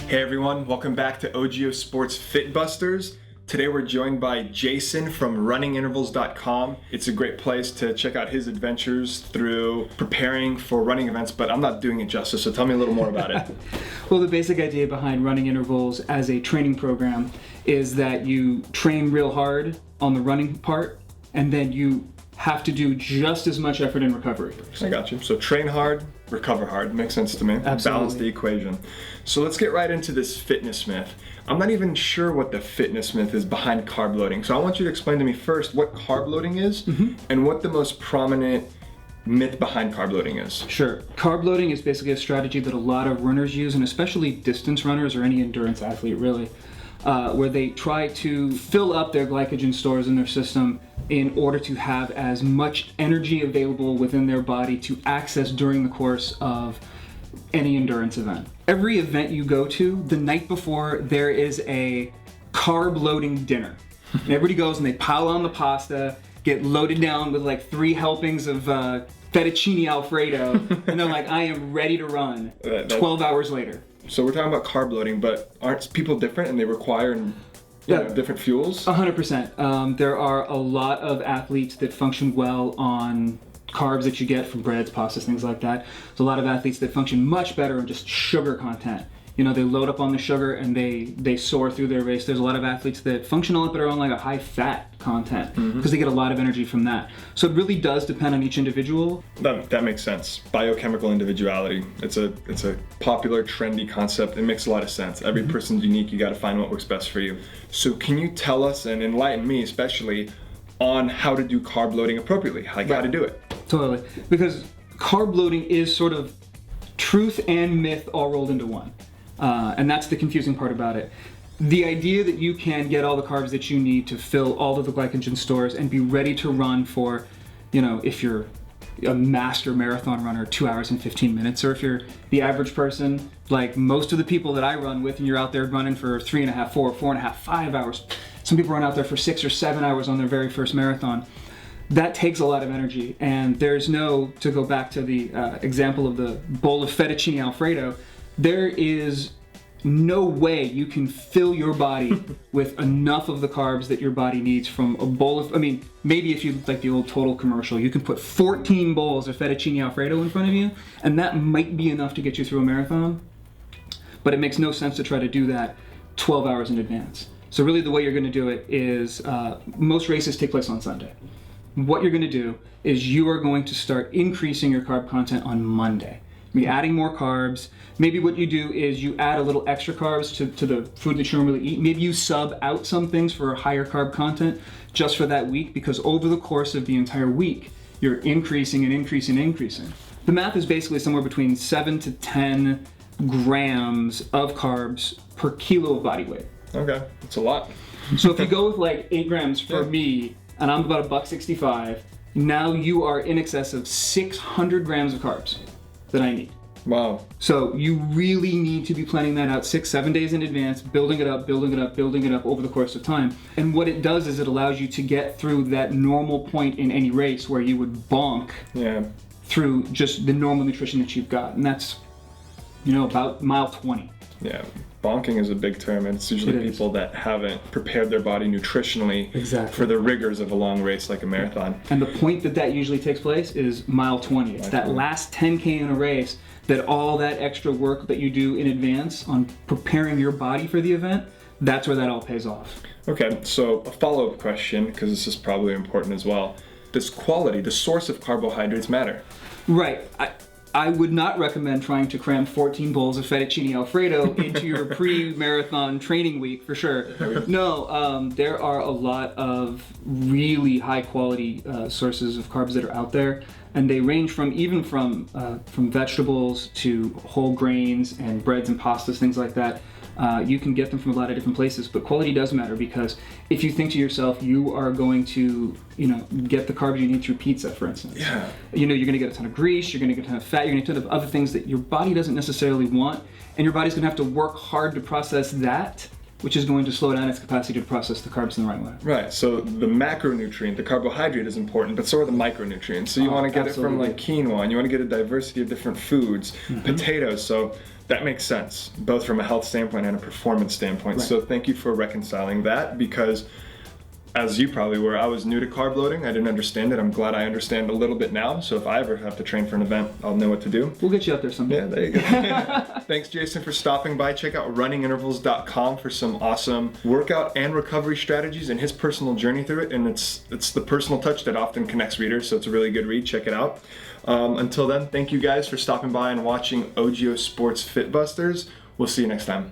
Hey everyone, welcome back to Ojio Sports Fitbusters. Today we're joined by Jason from runningintervals.com. It's a great place to check out his adventures through preparing for running events, but I'm not doing it justice, so tell me a little more about it. Well, the basic idea behind running intervals as a training program is that you train real hard on the running part, and then you have to do just as much effort in recovery. I got you. So train hard, recover hard. Makes sense to me. Absolutely. Balance the equation. So let's get right into this fitness myth. I'm not even sure what the fitness myth is behind carb loading. So I want you to explain to me first what carb loading is and what the most prominent myth behind carb loading is. Sure. Carb loading is basically a strategy that a lot of runners use, and especially distance runners or any endurance athlete really, where they try to fill up their glycogen stores in their system in order to have as much energy available within their body to access during the course of any endurance event. Every event you go to, the night before, there is a carb loading dinner. And everybody goes and they pile on the pasta, get loaded down with like 3 helpings of fettuccine Alfredo, and they're like, I am ready to run 12 hours later. So we're talking about carb loading, but aren't people different and they require different fuels? 100%. There are a lot of athletes that function well on carbs that you get from breads, pastas, things like that. There's a lot of athletes that function much better on just sugar content. You know, they load up on the sugar and they soar through their race. There's a lot of athletes that function a lot better on like a high fat content because they get a lot of energy from that. So it really does depend on each individual. That makes sense. Biochemical individuality. It's a popular, trendy concept. It makes a lot of sense. Every person's unique. You got to find what works best for you. So can you tell us and enlighten me especially on how to do carb loading appropriately, like how to do it? Totally. Because carb loading is sort of truth and myth all rolled into one. And that's the confusing part about it. The idea that you can get all the carbs that you need to fill all of the glycogen stores and be ready to run for, you know, if you're a master marathon runner, 2 hours and 15 minutes, or if you're the average person, like most of the people that I run with, and you're out there running for 3.5, 4, 4.5, 5 hours. Some people run out there for 6 or 7 hours on their very first marathon. That takes a lot of energy, and there's no, to go back to the example of the bowl of fettuccine Alfredo, there is no way you can fill your body with enough of the carbs that your body needs from a bowl of, I mean, maybe if you like the old Total commercial, you can put 14 bowls of fettuccine Alfredo in front of you, and that might be enough to get you through a marathon, but it makes no sense to try to do that 12 hours in advance. So really the way you're gonna do it is, most races take place on Sunday. What you're gonna do is you are going to start increasing your carb content on Monday. Be adding more carbs. Maybe what you do is you add a little extra carbs to the food that you normally eat. Maybe you sub out some things for higher carb content just for that week, because over the course of the entire week, you're increasing and increasing and increasing. The math is basically somewhere between 7 to 10 grams of carbs per kilo of body weight. Okay, that's a lot. So if you go with like 8 grams for me, and I'm about $1.65, now you are in excess of 600 grams of carbs that I need. Wow. So you really need to be planning that out 6-7 days in advance, building it up, building it up, building it up over the course of time. And what it does is it allows you to get through that normal point in any race where you would bonk through just the normal nutrition that you've got. And that's, you know, about mile 20. Yeah. Bonking is a big term, and it's usually people that haven't prepared their body nutritionally for the rigors of a long race like a marathon. And the point that usually takes place is mile 20. It's that last 10K in a race that all that extra work that you do in advance on preparing your body for the event, that's where that all pays off. Okay, so a follow-up question, because this is probably important as well. Does quality, the source of carbohydrates, matter? Right. I would not recommend trying to cram 14 bowls of fettuccine Alfredo into your pre-marathon training week, for sure. No, there are a lot of really high-quality sources of carbs that are out there, and they range from vegetables to whole grains and breads and pastas, things like that. You can get them from a lot of different places, but quality does matter, because if you think to yourself, you are going to, you know, get the carbs you need through pizza, for instance. Yeah. You know, you're gonna get a ton of grease, you're gonna get a ton of fat, you're gonna get a ton of other things that your body doesn't necessarily want, and your body's gonna have to work hard to process that which is going to slow down its capacity to process the carbs in the right way. Right, so the macronutrient, the carbohydrate is important, but so are the micronutrients. So you want to get it from like quinoa, and you want to get a diversity of different foods, potatoes, so that makes sense, both from a health standpoint and a performance standpoint. Right. So thank you for reconciling that, because as you probably were, I was new to carb loading. I didn't understand it. I'm glad I understand a little bit now. So if I ever have to train for an event, I'll know what to do. We'll get you out there someday. Yeah, there you go. Thanks, Jason, for stopping by. Check out runningintervals.com for some awesome workout and recovery strategies and his personal journey through it. And it's the personal touch that often connects readers, so it's a really good read. Check it out. Until then, thank you guys for stopping by and watching Ojio Sports Fitbusters. We'll see you next time.